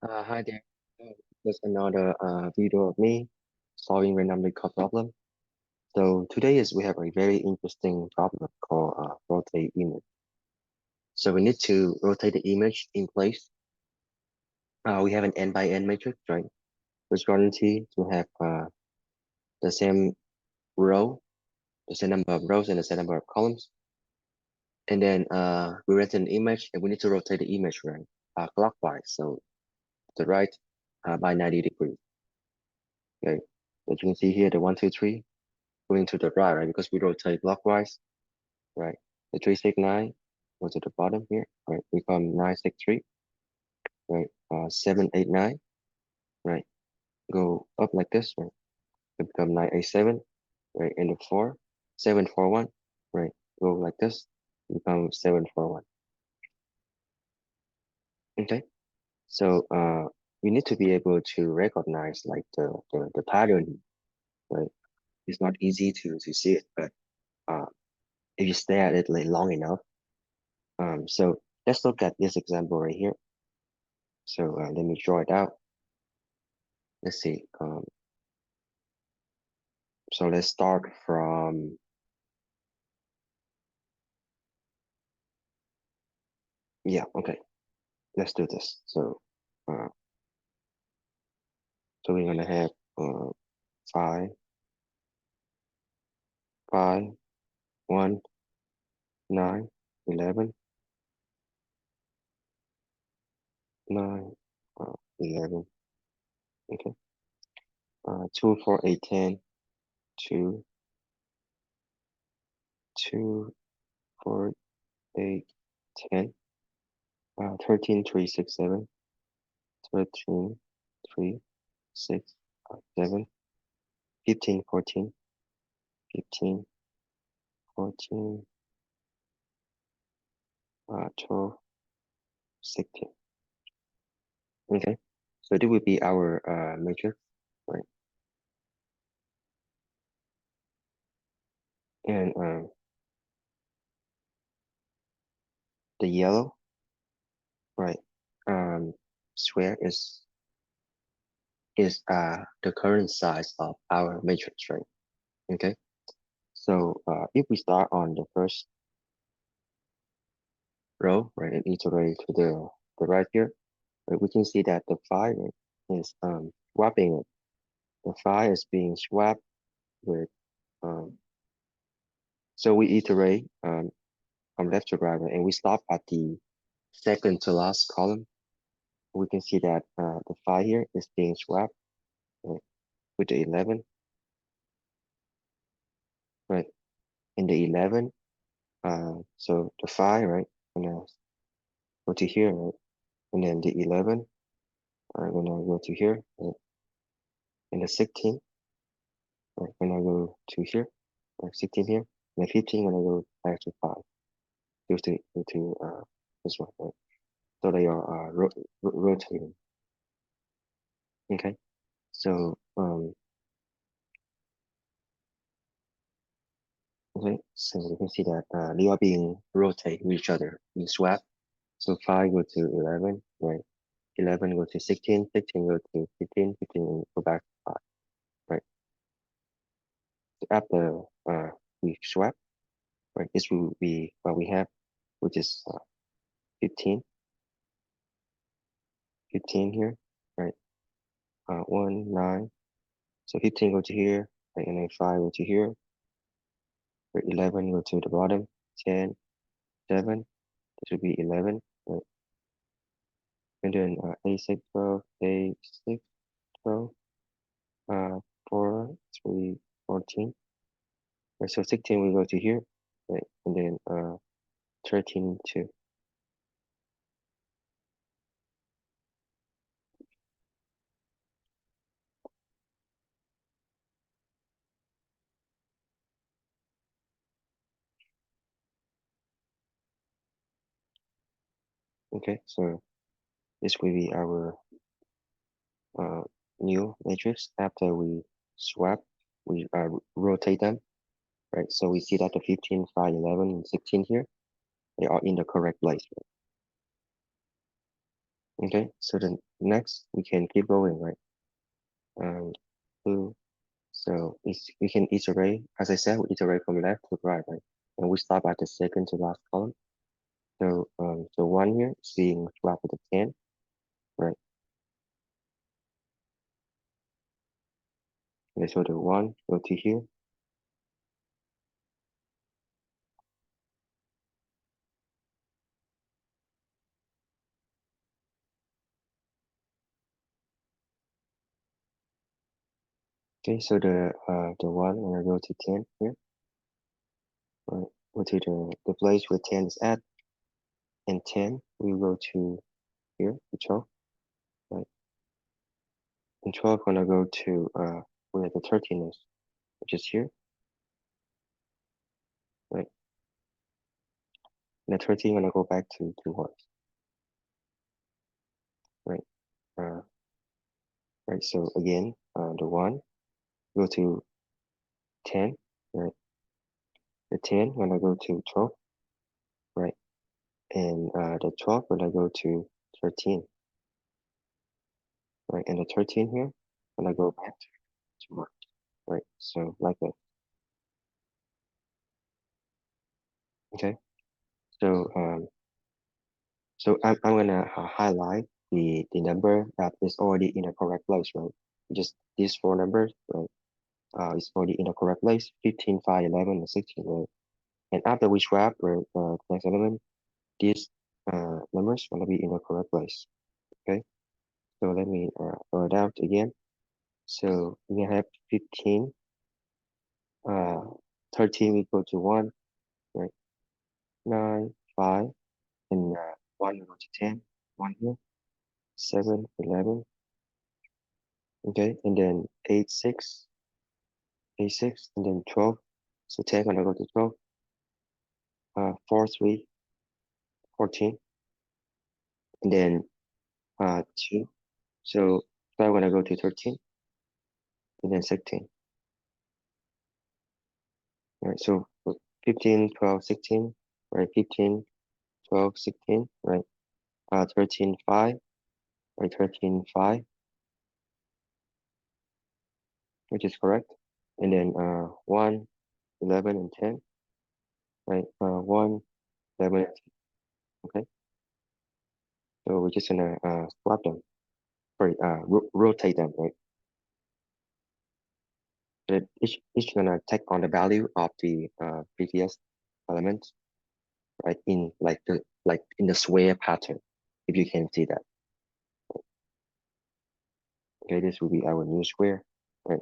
Hi there. Just another video of me solving randomly called problem. So today is we have a very interesting problem called rotate image. So we need to rotate the image in place. We have an n by n matrix, right? Which guarantee to have the same row, the same number of rows and the same number of columns. And then we rent an image and we need to rotate the image, right? Clockwise, so the right by 90 degrees. Okay, as you can see here, the 1, 2, 3. Going to the right, right? Because we rotate clockwise, right? The 369 go to the bottom here, right? Become 963, right? 789, right? Go up like this, right? It become 987, right? And the 741, right? Go like this, become 741. Okay, so we need to be able to recognize like the pattern, right? It's not easy to see it, but uh, if you stare at it like long enough, so let's look at this example right here. So let me draw it out. Let's see. So let's start from, yeah, okay. Let's do this. Uh, so we're gonna have uh, 5, 5, 1, 9, 11, 9, 11. Okay. 2, 4, 8, 10, 2, 2, 4, 8, 10, 13, 3, 6, 7, 13, 3, 6, 7, 15, 14, 15, 14, 12, 16. Okay, so this would be our matrix, right? And the yellow, right, square is the current size of our matrix, right? Okay, so if we start on the first row, right, and iterate to the right here, right, we can see that the phi, right, is swapping it. The phi is being swapped with so we iterate from left to right, right, and we stop at the second to last column. We can see that the phi here is being swapped, right, with the 11, right? In the 11, so the phi, right, gonna go to here, right? And then the 11 are gonna go to here, right? And the 16, right, gonna go to here, right? 16 here, and the 15 gonna go back to 5, go to this one, right? So they are rotating, okay? So, okay, so you can see that they are being rotated with each other, being swapped. So 5 go to 11, right? 11 go to 16, 16 go to 15, 15 go back to 5, right? So after we swap, right, this will be what we have, which is 15, 15 here, right? 1, 9. So 15 go to here, right? And then 5 go to here, right? 11 go to the bottom, 10, 7, this will be 11, right? And then 8, 6, 12, 8, 6, 12, 4, 3, 14. Right, so 16 we go to here, right? And then 13, 2. Okay, so this will be our uh, new matrix after we swap, we rotate them, right? So we see that the 15, 5, 11, and 16 here, they are in the correct place. Okay, so the next we can keep going, right? Two. So we can iterate, as I said, we iterate from left to right, right? And we start at the second to last column. So one here is being swapped with the 10, right? Okay, so the one go to here. Okay, so the one gonna go to 10 here, right? Go to the place where 10 is at, and 10 we go to here, the 12, right? And 12 gonna go to where the 13 is, which is here, right? And the 13 gonna go back to 1, right? Uh, right. So again, the 1 go to 10, right? The 10 gonna go to 12, right? And the 12 gonna go to 13, right? And the 13 here gonna go back to 1, right? So like that. Okay. So I'm gonna highlight the number that is already in the correct place, right? Just these four numbers, right? Is already in the correct place: 15, 5, 11, and 16, right? And after we swap, right, next element, these numbers gonna be in the correct place. Okay. So let me draw it out again. So we have 15, uh, 13 equal to 1, right? 9, 5, and 1 equal to 10, 1 here, 7, 11, okay, and then 8, 6, 8, 6, and then 12. So 10 gonna go to 12, 4, 3, 14, and then 2. So 12 gonna go to 13, and then 16. Right, so 15, 12, 16, right? 15, 12, 16, right? 13, 5, right? 13, 5, which is correct. And then 1, 11, and 10, right? 1, 11, and 10, okay? So we're just gonna swap them, sorry, rotate them, right? So each gonna take on the value of the previous element, right? In like in the square pattern, if you can see that. Okay, this will be our new square, right?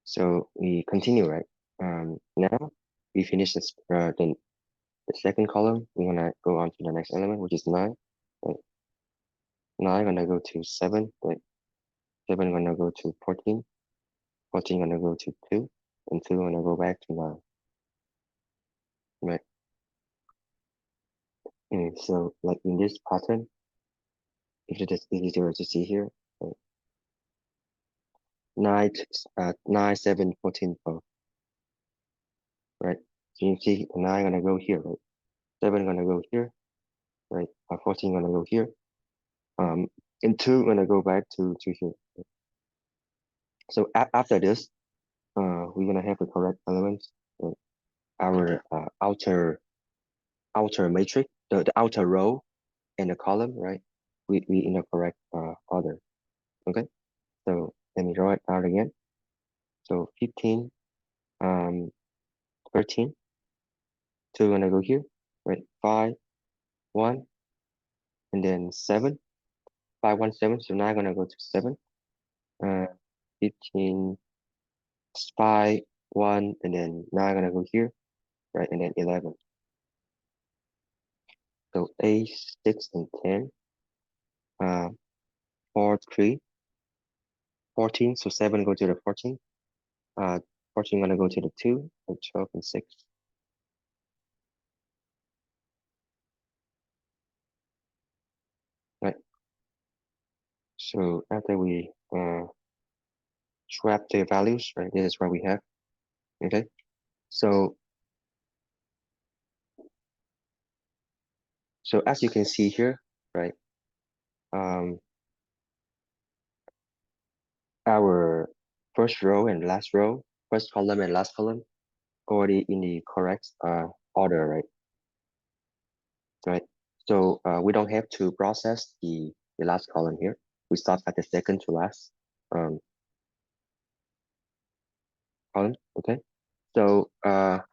So we continue, right? Now we finish this the second column. We're gonna go on to the next element, which is 9. Right? 9 gonna go to 7, right? 7 gonna go to 14. 14 gonna go to 2, and 2 gonna go back to 9. Right? And so like in this pattern, if it is easier to see here, right? 9, 9, 7, 14, 12, right? So you see 9 gonna go here, right? 7 gonna go here, right? 14 gonna go here. And 2 gonna go back to here. So after this, we're gonna have the correct elements. Our outer matrix, the outer row and the column, right? We in the correct order. Okay. So let me draw it out again. So 15, 13, 2 gonna go here, right? 5, 1, and then 7, 5, 1, 7. So now I'm gonna go to 7. Uh, 15, 5, 1, and then now I'm gonna go here, right? And then 11. So 8, 6, and 10. 4, 3, 14. So 7 go to the 14. 14 gonna go to the 2, and 12 and 6. Right. So after we swap the values, right? This is what we have. Okay. So as you can see here, right? um, our first row and last row, first column and last column, already in the correct order, right? Right. So we don't have to process the last column here. We start at the second to last um, column. Okay. So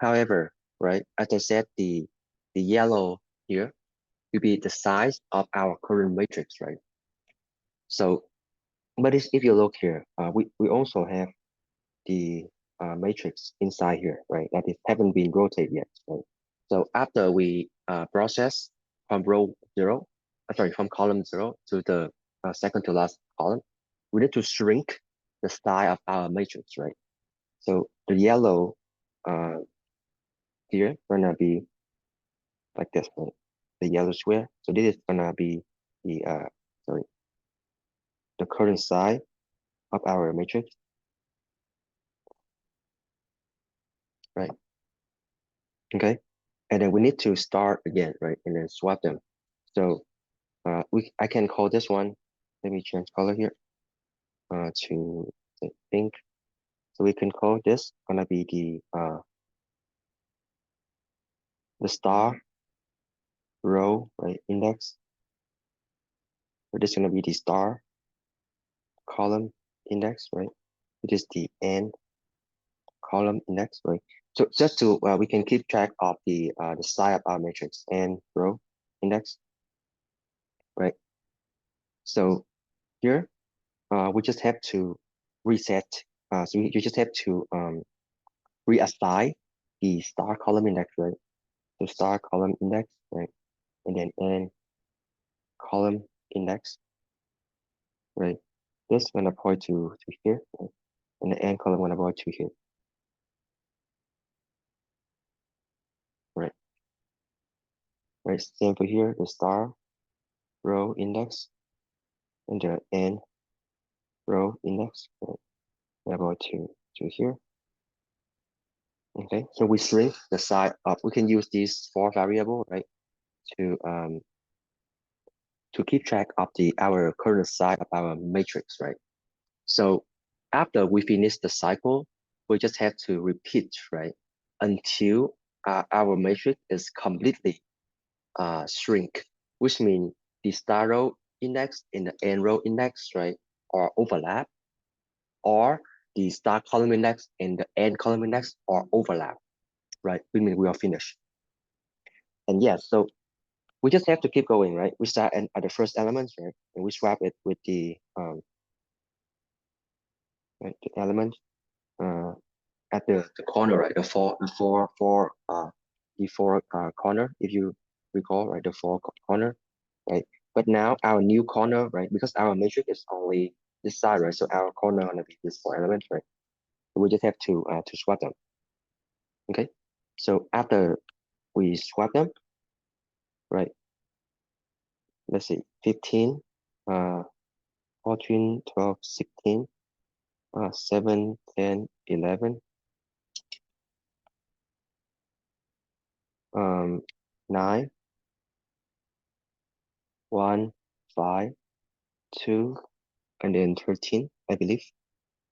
however, right, as I said, the yellow here will be the size of our current matrix, right? So, but if you look here, we also have the matrix inside here, right? That it haven't been rotated yet, right? So after we process from row zero, sorry, from column zero to the second to last column, we need to shrink the size of our matrix, right? So the yellow uh, here gonna be like this, right? The yellow square. So this is gonna be the sorry, the current size of our matrix, right? Okay. And then we need to start again, right? And then swap them. So I can call this one. Let me change color here to say pink. So we can call this gonna be the star row, right? Index. So this is gonna be the star column index, right? It is the end column index, right? So just to we can keep track of the size of our matrix and row index, right? So here we just have to reset. So you just have to reassign the star column index, right? So star column index, right? And then n column index, right? This gonna point to here, right? And the n column gonna point to here, right? Right. Same for here, the star row index and the n row index, right? Gonna point to here. Okay. So we shrink the size up. We can use these four variable, right? To um to keep track of our current size of our matrix, right? So after we finish the cycle, we just have to repeat, right? Until our matrix is completely shrink, which means the star row index and the n row index, right, are overlap, or the star column index and the n column index are overlap, right? We mean we are finished. And yes, so we just have to keep going, right? We start at the first element, right? And we swap it with right, the element uh, at the corner, right? The four corner, if you recall, right? The four corner, right? But now our new corner, right? Because our matrix is only this side, right? So our corner gonna be this four elements, right? So we just have to swap them. Okay. So after we swap them, right? Let's see, 15, 14, 12, 16, 7, 10, 11, 9, 1, 5, 2, and then 13, I believe.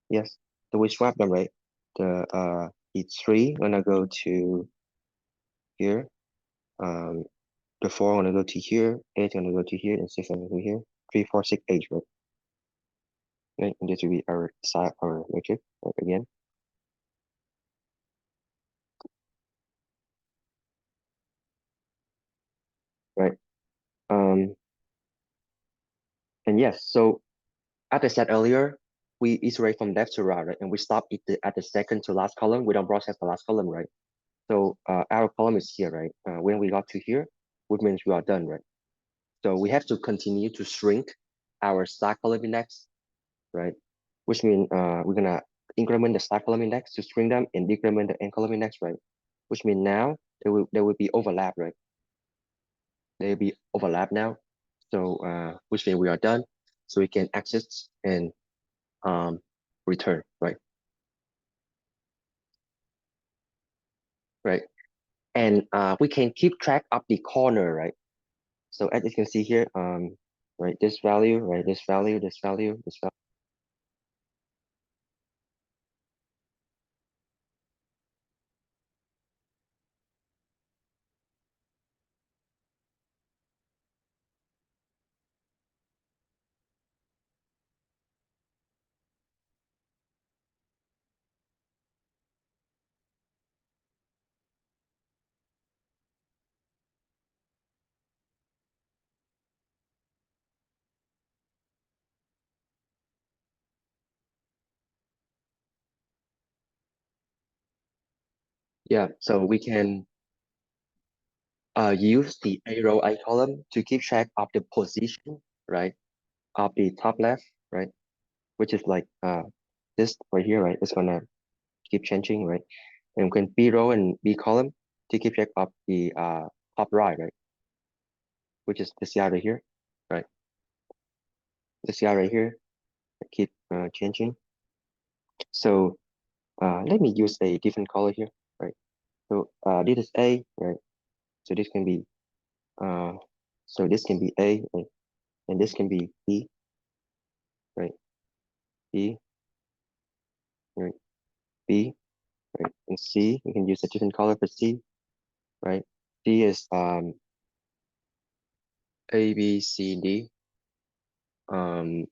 Yes. So we swap them, right? The three gonna go to here. Um, the four gonna go to here, eight gonna go to here, and six gonna go here. 3, 4, 6, 8, right? Right. And this will be our side, our matrix, right? Again, right? Um, and yes. So as I said earlier, we iterate from left to right, right? And we stop at the second to last column. We don't process the last column, right? So our column is here, right? When we got to here, which means we are done, right? So we have to continue to shrink our stack column index, right? Which means we're gonna increment the stack column index to shrink them and decrement the n column index, right? Which means now there will be overlap, right? There will be overlap now. So which means we are done. So we can exit and um, return, right? Right. And we can keep track of the corner, right? So as you can see here, right? This value, right? This value, this value, this value. Yeah, so we can use the A row I column to keep track of the position, right, of the top left, right, which is like this right here, right? It's gonna keep changing, right? And we can B row and B column to keep track of the top right, right, which is the CR right here, right? The CR right here keep changing. So let me use a different color here, right? So this is A, right? So this can be uh, so this can be A, right? And this can be B, right? B, right? B, right? And C, we can use a different color for C, right? D is A, B, C, D. Um,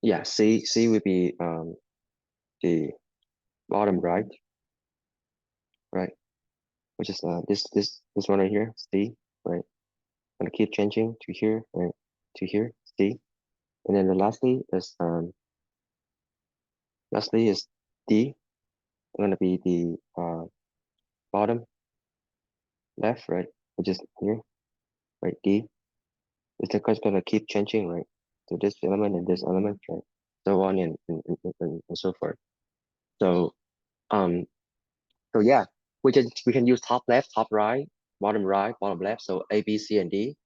yeah, C would be the bottom right, right? Which is this one right here, C, right? Gonna keep changing to here, right? To here, C. And then the lastly is D. Gonna be the bottom left, right? Which is here, right? D. It's just gonna keep changing, right? So this element and this element, right? So on and so forth. So um so yeah, we can use top left, top right, bottom left. So A, B, C, and D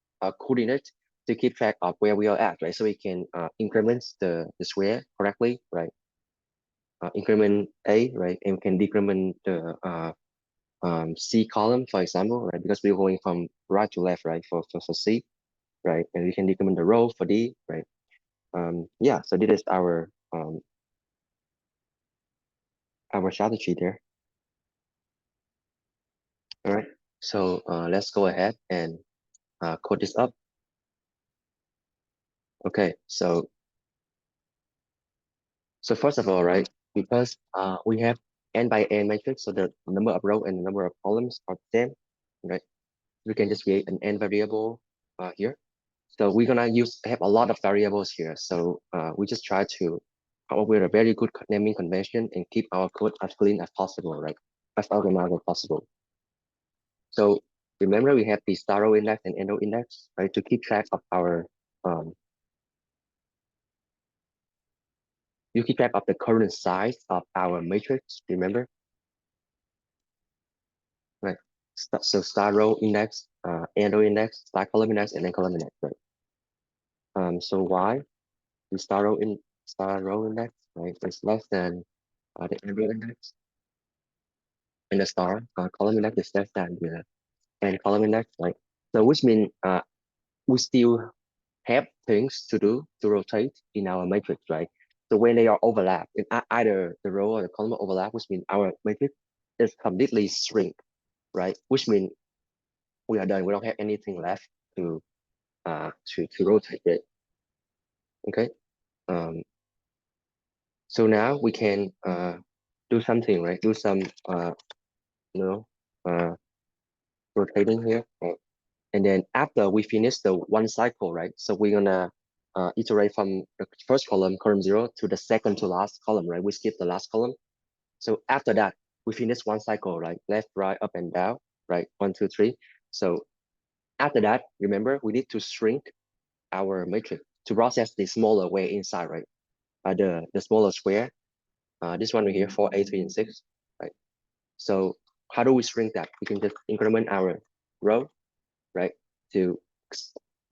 coordinate to keep track of where we are at, right? So we can increment the square correctly, right? Increment A, right? And we can decrement the C column, for example, right? Because we're going from right to left, right? For C, right? And we can decrement the row for D, right? Yeah, so this is our strategy there. All right. So let's go ahead and code this up. Okay, so first of all, right, because we have n by n matrix, so the number of row and the number of columns are the same, right? We can just create an n variable here. So we're gonna have a lot of variables here. So we just try to come up with a very good naming convention and keep our code as clean as possible, right? As organized as possible. So remember we have the star row index and end row index, right? To keep track of our you keep track of the current size of our matrix, remember? Right. So star row index, end row index, star column index, and then column index, right? So why the star row index, right, is less than the end row index, and the star column index is less than the end column index, right? So which means we still have things to do to rotate in our matrix, right? So when they are overlap, in either the row or the column overlap, which means our matrix is completely shrink, right? Which means we are done. We don't have anything left to to rotate it. Okay. Um, so now we can do something, right? Do some you know uh rotating here. Right? And then after we finish the one cycle, right? So we're gonna iterate from the first column 0, to the second to last column, right? We skip the last column. So after that, we finish one cycle, right? Left, right, up and down, right? 1, 2, 3. So after that, remember, we need to shrink our matrix to process the smaller way inside, right? The smaller square, this one right here, 4, 8, 3, and 6, right? So how do we shrink that? We can just increment our row, right? To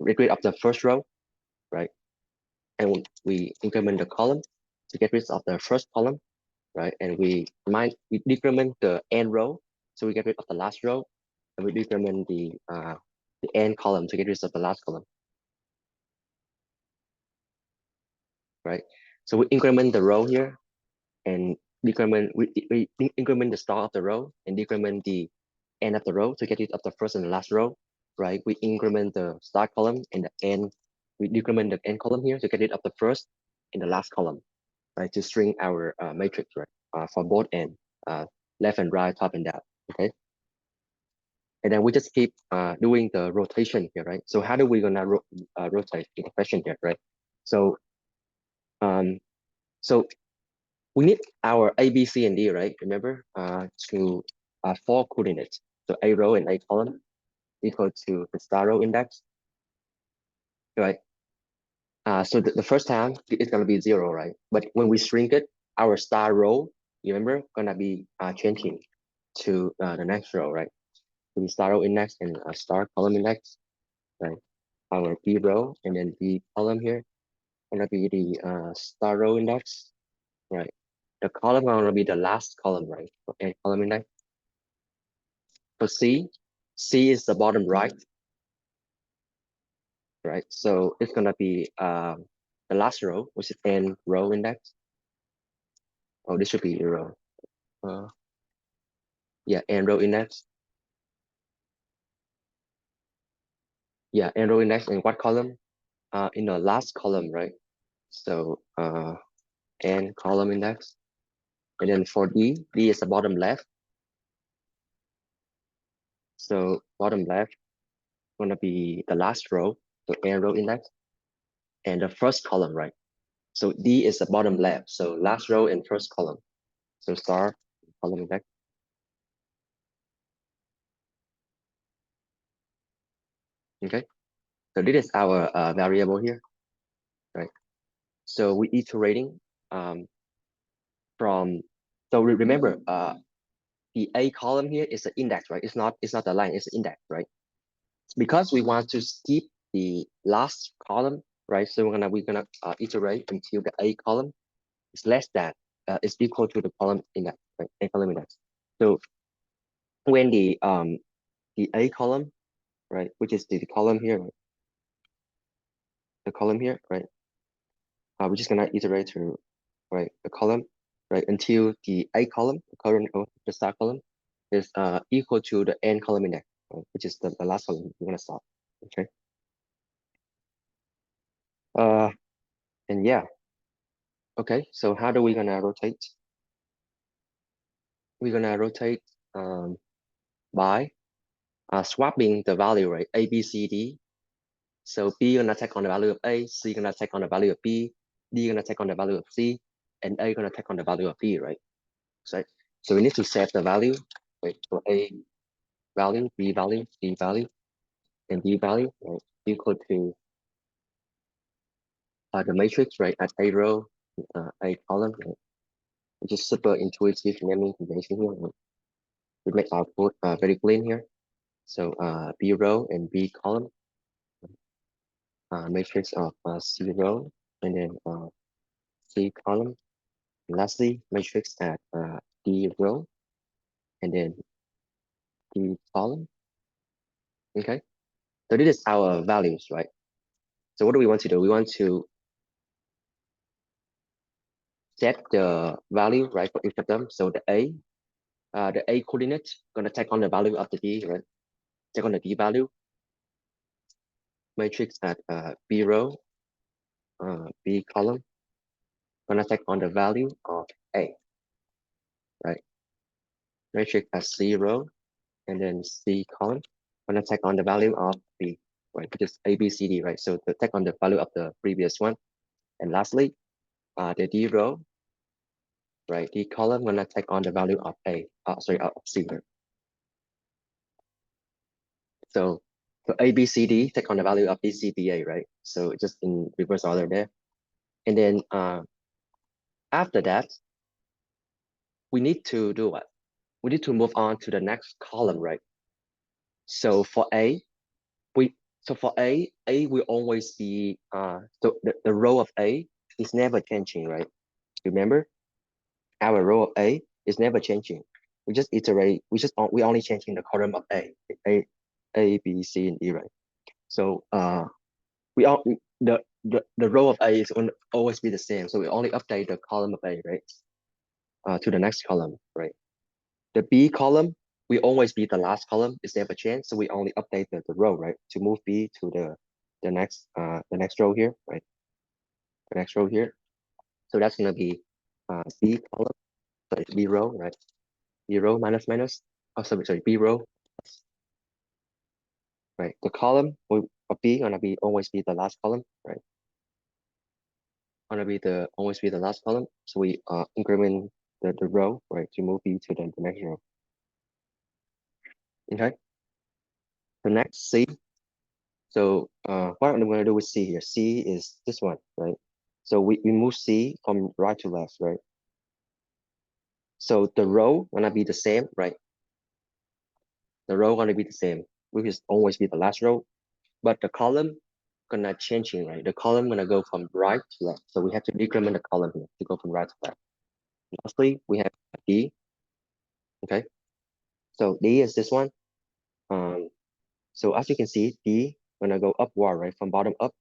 get rid of the first row, right? And we increment the column to get rid of the first column, right? And we decrement the n row, so we get rid of the last row, and we decrement the n column to get rid of the last column, right? So we increment the row here, and we increment the start of the row, and decrement the end of the row to get rid of the first and the last row, right? We increment the start column and the end. We decrement the end column here to get rid of the first and the last column, right? To string our matrix, right? For both end, left and right, top and down, okay? And then we just keep doing the rotation here, right? So how do we gonna rotate the question here, right? So um, so we need our A, B, C, and D, right? Remember, to 4 coordinates. So A row and A column equal to the star row index, right? So the first time it's gonna be 0, right? But when we shrink it, our star row, you remember, gonna be changing to the next row, right? To the star row index and star column index, right? Our B row and then B column here gonna be the star row index, right? The column gonna be the last column, right? For A column index. For C is the bottom right, right? So it's gonna be the last row, which is N row index. Oh, this should be a row. Yeah, N row index. Yeah, N row index in what column? In the last column, right? So N column index. And then for D is the bottom left. So bottom left gonna be the last row, so N row index, and the first column, right? So D is the bottom left, so last row and first column. So star column index. Okay, so this is our variable here, right? So we iterating from. So remember, the A column here is the index, right? It's not the line, it's the index, right? Because we want to skip the last column, right? So we're gonna iterate until the A column is less than is equal to the column index, right? A column index. So when the A column, right, which is the column here, right? The column here, right? We're just gonna iterate through, right, the column, right, until the A column, the current or the start column, is equal to the N column index, right, which is the last column we're gonna start. Okay. Uh, and yeah. Okay. So how do we gonna rotate? We're gonna rotate by swapping the value, right? A, B, C, D. So B gonna take on the value of A, C gonna take on the value of B, D gonna take on the value of C, and A gonna take on the value of D, right? So we need to set the value, right? So A value, B value, C value, and D value, right? Equal to the matrix, right? At A row, A column, right? Which is super intuitive naming convention here. Right? We make output very clean here. So B row and B column, matrix of C row, and then C column. And lastly, matrix at D row, and then D column. Okay, so this is our values, right? So what do we want to do? We want to set the value, right, for each of them. So the A coordinate gonna take on the value of the D, right? Take on the D value. Matrix at B row, B column, gonna take on the value of A, right? Matrix at C row, and then C column, gonna take on the value of B, right? Which is A, B, C, D, right? So to take on the value of the previous one. And lastly, the D row, right? D column gonna take on the value of A, sorry, of C. Right? So A, B, C, D take on the value of B, C, B, A, right? So just in reverse order there. And then after that, we need to do what? We need to move on to the next column, right? So for A, A will always be so the row of A is never changing, right? Remember? our row of A is never changing. We just iterate. We only changing the column of A, B, C, and D, right? So we all the row of A is always be the same. So we only update the column of A, right? To the next column, right? The B column will always be the last column. It's never changed. So we only update the row, right? To move B to the next row here, right? The next row here. So that's gonna be B column. So it's B row, right? B row minus minus. Oh, sorry, B row, right? The column of B gonna be always be the last column, right? Gonna be always be the last column. So we increment the row, right, to move B to the next row. Okay. The next C. So what I'm gonna do with C here? C is this one, right? So we move C from right to left, right? So the row gonna be the same, right? The row gonna be the same, which is always be the last row, but the column gonna changing, right? The column gonna go from right to left. So we have to decrement the column here to go from right to left. Lastly, we have D. Okay. So D is this one. So as you can see, D gonna go upward, right? From bottom up.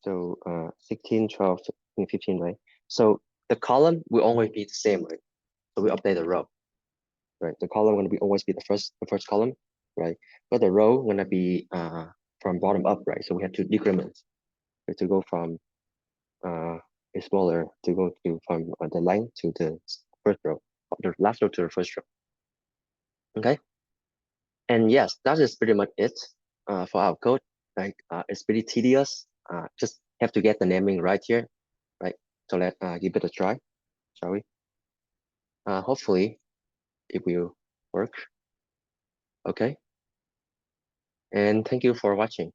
So 16, 12, 13, 15, right? So the column will always be the same, right? So we update the row, right? The column gonna be always be the first column, right? But the row gonna be from bottom up, right? So we have to decrement, right? To go from smaller to go to from the length to the first row, the last row to the first row. Okay. And yes, that is pretty much it for our code. Like it's pretty tedious. Just have to get the naming right here, right? So let's give it a try, shall we? Hopefully it will work. Okay. And thank you for watching.